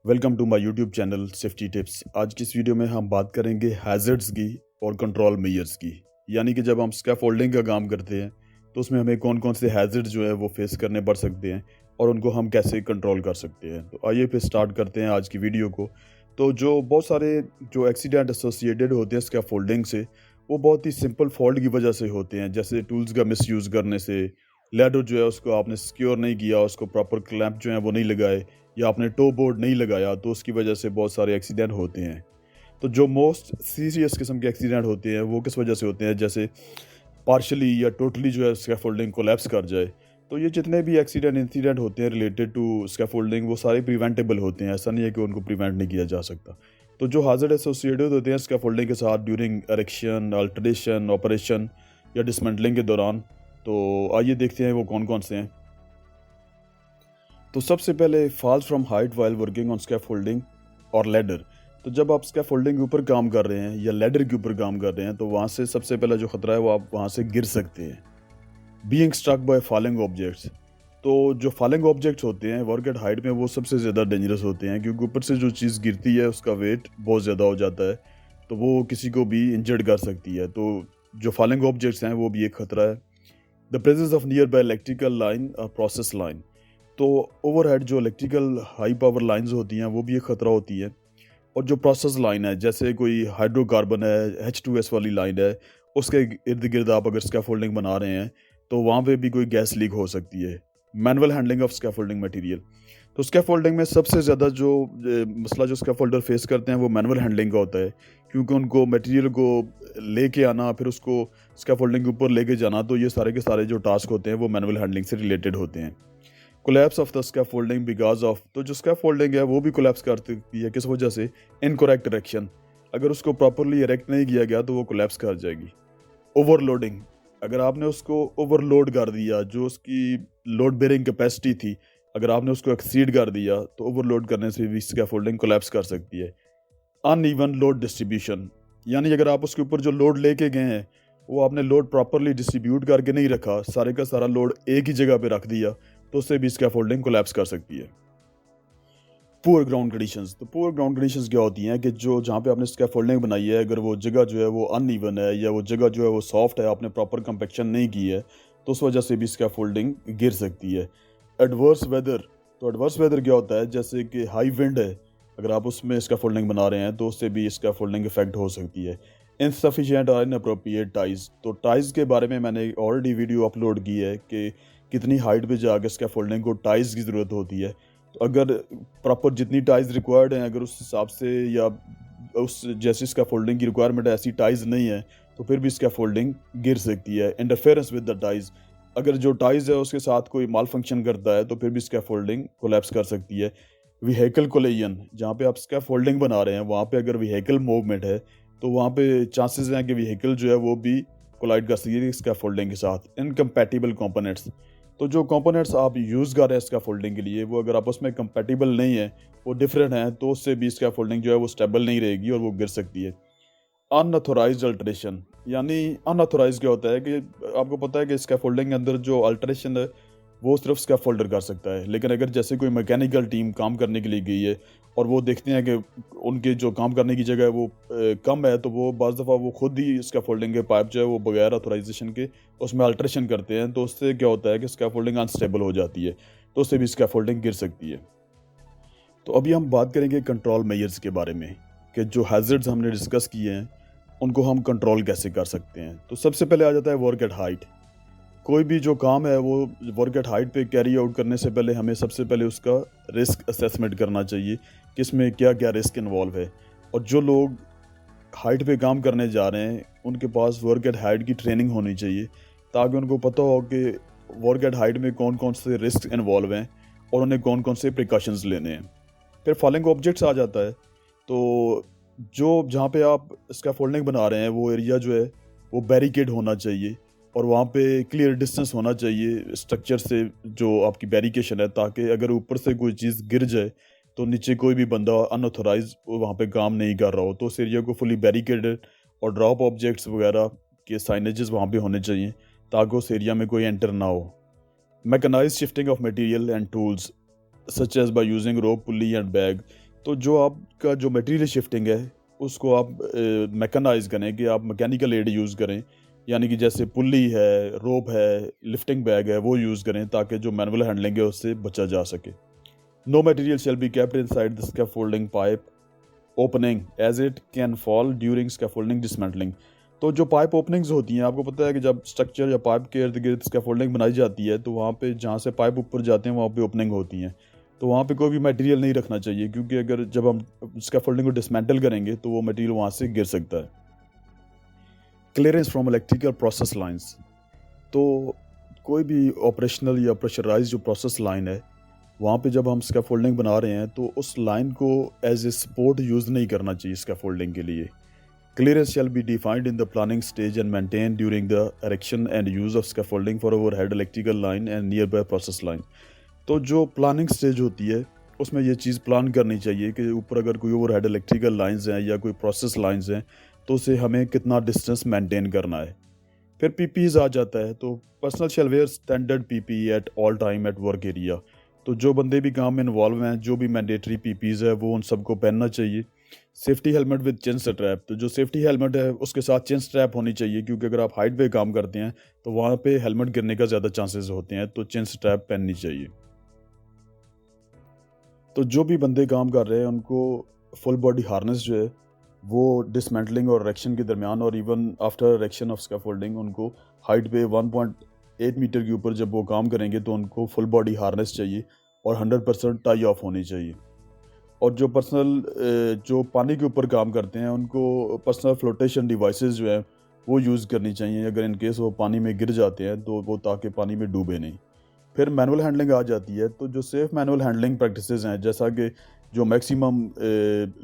Welcome to my YouTube channel safety tips. आज की इस वीडियो में हम बात करेंगे हैज़र्ड्स की और कंट्रोल मेजर्स की। यानी कि जब हम स्कैफोल्डिंग का काम करते हैं तो उसमें हमें कौन कौन से हैज़र्ड्स जो है वो फेस करने पड़ सकते हैं और उनको हम कैसे कंट्रोल कर सकते हैं। तो आइए फिर स्टार्ट करते हैं आज की वीडियो को। तो जो बहुत सारे जो एक्सीडेंट एसोसिएटेड होते हैं स्कैफोल्डिंग से, वो बहुत ही सिंपल फॉल्ट की वजह से होते हैं, जैसे टूल्स का मिसयूज़ करने से, लैडर जो है उसको आपने सिक्योर नहीं किया, उसको प्रॉपर क्लैंप जो है वो नहीं लगाए, या आपने टो बोर्ड नहीं लगाया, तो उसकी वजह से बहुत सारे एक्सीडेंट होते हैं। तो जो मोस्ट सीरियस किस्म के एक्सीडेंट होते हैं वो किस वजह से होते हैं, जैसे पार्शली या टोटली जो है स्कैफोल्डिंग कोलैप्स कर जाए। तो ये जितने भी एक्सीडेंट इंसिडेंट होते हैं रिलेटेड टू स्कैफोल्डिंग वो सारे प्रिवेंटेबल होते हैं, ऐसा नहीं है कि उनको प्रिवेंट नहीं किया जा सकता। तो जो हाजर्ड एसोसिएटेड होते हैं स्कैफोल्डिंग के साथ ड्यूरिंग एरेक्शन, अल्टरेशन, ऑपरेशन या डिसमेंटलिंग के दौरान, तो आइए देखते हैं वो कौन कौन से हैं। तो सबसे पहले falls from height while working on scaffolding और लैडर। तो जब आप स्कैफोल्डिंग के ऊपर काम कर रहे हैं या लैडर के ऊपर काम कर रहे हैं तो वहाँ से सबसे पहला जो खतरा है वो आप वहाँ से गिर सकते हैं। Being struck by falling objects. तो जो फॉलिंग ऑब्जेक्ट्स होते हैं वर्क एट हाइट में वो सबसे ज़्यादा डेंजरस होते हैं, क्योंकि ऊपर से जो चीज़ गिरती है उसका वेट बहुत ज़्यादा हो जाता है, तो वो किसी को भी इंजर्ड कर सकती है। तो जो फॉलिंग ऑब्जेक्ट्स हैं वो भी एक खतरा है। The presence of near by electrical line और प्रोसेस लाइन। तो ओवरहेड जो इलेक्ट्रिकल हाई पावर लाइंस होती हैं वो भी एक ख़तरा होती है। और जो प्रोसेस लाइन है, जैसे कोई हाइड्रोकार्बन है, H2S वाली लाइन है, उसके इर्द गिर्द आप अगर स्कैफोल्डिंग बना रहे हैं तो वहाँ पे भी कोई गैस लीक हो सकती है। Manual handling of scaffolding material. तो स्कैफोल्डिंग में सबसे ज़्यादा जो मसला जो स्कैफोल्डर फेस करते हैं वो मैनुअल हैंडलिंग का होता है, क्योंकि उनको मटेरियल को लेके आना फिर उसको स्कैफोल्डिंग के ऊपर लेके जाना, तो ये सारे के सारे जो टास्क होते हैं वो मैनुअल हैंडलिंग से रिलेटेड होते हैं। Collapse of the scaffolding because of. तो जो स्कैफोल्डिंग है वो भी कोलैप्स कर सकती है, किस वजह से? Incorrect erection. अगर उसको प्रॉपरली इरेक्ट नहीं किया गया तो वो कोलैप्स कर जाएगी। ओवरलोडिंग। अगर आपने उसको ओवरलोड कर दिया, जो उसकी लोड बेयरिंग कैपेसिटी थी, अगर आपने उसको एक्सीड कर दिया तो ओवरलोड करने से भी स्कैफोल्डिंग कोलैप्स कर सकती है। Uneven load distribution. यानी अगर आप उसके ऊपर जो लोड लेके गए हैं वो आपने लोड प्रॉपरली डिस्ट्रीब्यूट करके नहीं रखा, सारे का सारा लोड एक ही जगह पे रख दिया, तो उससे भी स्कैफोल्डिंग कोलैप्स कर सकती है। Poor ground conditions. तो पुअर ग्राउंड कंडीशंस क्या होती हैं कि जो जहाँ पे आपने स्कैफोल्डिंग बनाई है, अगर वो जगह जो है वो अनइवन है या वो जगह जो है वो सॉफ्ट है, आपने प्रॉपर कंपेक्शन नहीं की है, तो उस वजह से भी स्कैफोल्डिंग गिर सकती है। Adverse weather. तो एडवर्स वेदर क्या होता है, जैसे कि हाई विंड है, अगर आप उसमें स्कैफोल्डिंग बना रहे हैं तो उससे भी स्कैफोल्डिंग इफेक्ट हो सकती है। इनसफिशिएंट और इनअप्रोप्रिएट टाइज। तो टाइज के बारे में मैंने ऑलरेडी वीडियो अपलोड की है कि कितनी हाइट पे जाकर स्कैफोल्डिंग को टाइज की ज़रूरत होती है। तो अगर प्रॉपर जितनी टाइज रिक्वायर्ड हैं, अगर उस हिसाब से या उस जैसी स्कैफोल्डिंग की रिक्वायरमेंट ऐसी टाइज नहीं है, तो फिर भी स्कैफोल्डिंग गिर सकती है। Interference with the ties. अगर जो टाइज है उसके साथ कोई माल फंक्शन करता है तो फिर भी स्कैफोल्डिंग कोलैप्स कर सकती है। Vehicle collision. जहाँ पे आप स्कैफोल्डिंग बना रहे हैं वहाँ पे अगर व्हीकल मूवमेंट है तो वहाँ पे चांसेस हैं कि व्हीकल जो है वो भी कोलाइड कर सकती है स्कैफोल्डिंग के साथ। Incompatible components. तो जो कंपोनेंट्स आप यूज़ कर रहे हैं स्कैफोल्डिंग के लिए, वो अगर आपस में कंपैटिबल नहीं है, वो डिफरेंट हैं, तो उससे भी स्कैफोल्डिंग जो है वो स्टेबल नहीं रहेगी और वो गिर सकती है। Unauthorised alteration. यानी अनऑथोराइज्ड क्या होता है कि आपको पता है कि स्कैफोल्डिंग के अंदर जो अल्टरेशन है वो सिर्फ स्कैफोल्डर कर सकता है, लेकिन अगर जैसे कोई मैकेनिकल टीम काम करने के लिए गई है और वो देखते हैं कि उनके जो काम करने की जगह है वो कम है, तो वो बाज़ दफ़ा वो खुद ही स्कैफोल्डिंग के पाइप जो है वो बगैर ऑथोराइजेशन के उसमें अल्टरेशन करते हैं, तो उससे क्या होता है कि स्कैफोल्डिंग अनस्टेबल हो जाती है, तो उससे भी स्कैफोल्डिंग गिर सकती है। तो अभी हम बात करेंगे कंट्रोल मेजर्स के बारे में, कि जो हैज़र्ड्स हमने डिस्कस किए हैं उनको हम कंट्रोल कैसे कर सकते हैं। तो सबसे पहले आ जाता है वर्क एट हाइट। कोई भी जो काम है वो वर्क एट हाइट पे कैरी आउट करने से पहले हमें सबसे पहले उसका रिस्क असेसमेंट करना चाहिए कि इसमें क्या क्या रिस्क इन्वॉल्व है। और जो लोग हाइट पे काम करने जा रहे हैं उनके पास वर्क एट हाइट की ट्रेनिंग होनी चाहिए, ताकि उनको पता हो कि वर्क एट हाइट में कौन कौन से रिस्क इन्वॉल्व हैं और उन्हें कौन कौन से प्रिकॉशंस लेने हैं। फिर फॉलिंग ऑब्जेक्ट्स आ जाता है। तो जो जहाँ पे आप स्कैफोल्डिंग बना रहे हैं वो एरिया जो है वो बैरिकेड होना चाहिए और वहाँ पे क्लियर डिस्टेंस होना चाहिए स्ट्रक्चर से, जो आपकी बैरिकेशन है, ताकि अगर ऊपर से कोई चीज़ गिर जाए तो नीचे कोई भी बंदा अनऑथोराइज वहाँ पे काम नहीं कर रहा हो, तो उस एरिया को फुली बैरिकेडेड और ड्रॉप ऑब्जेक्ट्स वगैरह के साइनेजेस वहाँ पे होने चाहिए ताकि उस एरिया में कोई एंटर ना हो। Mechanise shifting of material and tools such as by using rope, pulley and bag. तो जो आपका जो मटेरियल शिफ्टिंग है उसको आप मैकेनाइज करें कि आप मैकेनिकल एड यूज़ करें, यानी कि जैसे पुल्ली है, रोप है, लिफ्टिंग बैग है, वो यूज़ करें ताकि जो मैनुअल हैंडलिंग है उससे बचा जा सके। No material shall be kept inside the scaffolding pipe opening as it can fall during scaffolding dismantling. तो जो पाइप ओपनिंग्स होती हैं, आपको पता है कि जब स्ट्रक्चर या पाइप के इर्द गिर्द स्कैफोल्डिंग बनाई जाती है तो वहाँ पे जहाँ से पाइप ऊपर जाते हैं वहाँ पे ओपनिंग होती हैं, तो वहाँ पे कोई भी मटेरियल नहीं रखना चाहिए, क्योंकि अगर जब हम स्कैफोल्डिंग को डिसमेंटल करेंगे तो वो मटेरियल वहाँ से गिर सकता है। Clearance from electrical process lines. तो कोई भी ऑपरेशनल या प्रेशराइज जो प्रोसेस लाइन है, वहाँ पे जब हम स्कैफोल्डिंग बना रहे हैं तो उस लाइन को एज ए सपोर्ट यूज़ नहीं करना चाहिए स्कैफोल्डिंग के लिए। Clearance shall be defined in the planning stage and maintained during the erection and use of scaffolding for overhead electrical line and nearby process line। तो जो planning stage होती है उसमें ये चीज़ प्लान करनी चाहिए कि ऊपर अगर कोई ओवरहेड इलेक्ट्रिकल लाइंस हैं या कोई प्रोसेस लाइंस हैं तो उसे हमें कितना डिस्टेंस मेंटेन करना है। फिर पीपीज़ आ जाता है, तो personal shall wear standard PP at all time at work area. तो जो बंदे भी काम में इन्वॉल्व हैं, जो भी मैंडेटरी पीपीज़ है वो उन सबको पहनना चाहिए। Safety helmet with chin strap. तो जो सेफ्टी हेलमेट है उसके साथ चिन स्ट्रैप होनी चाहिए, क्योंकि अगर आप हाइट पे काम करते हैं तो वहाँ पे हेलमेट गिरने का ज़्यादा चांसेस होते हैं, तो चिन स्ट्रैप पहननी चाहिए। तो जो भी बंदे काम कर रहे हैं उनको फुल बॉडी हार्नेस जो है वो डिसमेंटलिंग और इरेक्शन के दरमियान और even after erection of scaffolding उनको हाइट पे 1.8 मीटर के ऊपर जब वो काम करेंगे तो उनको फुल बॉडी हार्नेस चाहिए और 100% टाई ऑफ होनी चाहिए। और जो जो पानी के ऊपर काम करते हैं उनको पर्सनल फ्लोटेशन डिवाइसेस जो हैं वो यूज़ करनी चाहिए, अगर इन केस वो पानी में गिर जाते हैं तो वो ताकि पानी में डूबे नहीं। फिर मैनुअल हैंडलिंग आ जाती है। तो जो सेफ़ मैनुअल हैंडलिंग प्रैक्टिसेस हैं, जैसा कि जो मैक्सिमम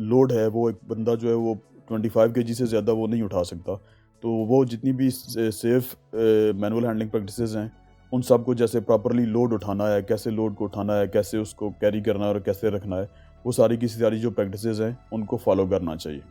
लोड है वो एक बंदा जो है वो 25 केजी से ज़्यादा वो नहीं उठा सकता, तो वो जितनी भी सेफ़ मैनुअल हैंडलिंग प्रैक्टिसेस हैं उन सब को, जैसे प्रॉपरली लोड उठाना है, कैसे लोड को उठाना है, कैसे उसको कैरी करना है और कैसे रखना है, वो सारी की सारी जो प्रैक्टिसेस हैं उनको फॉलो करना चाहिए।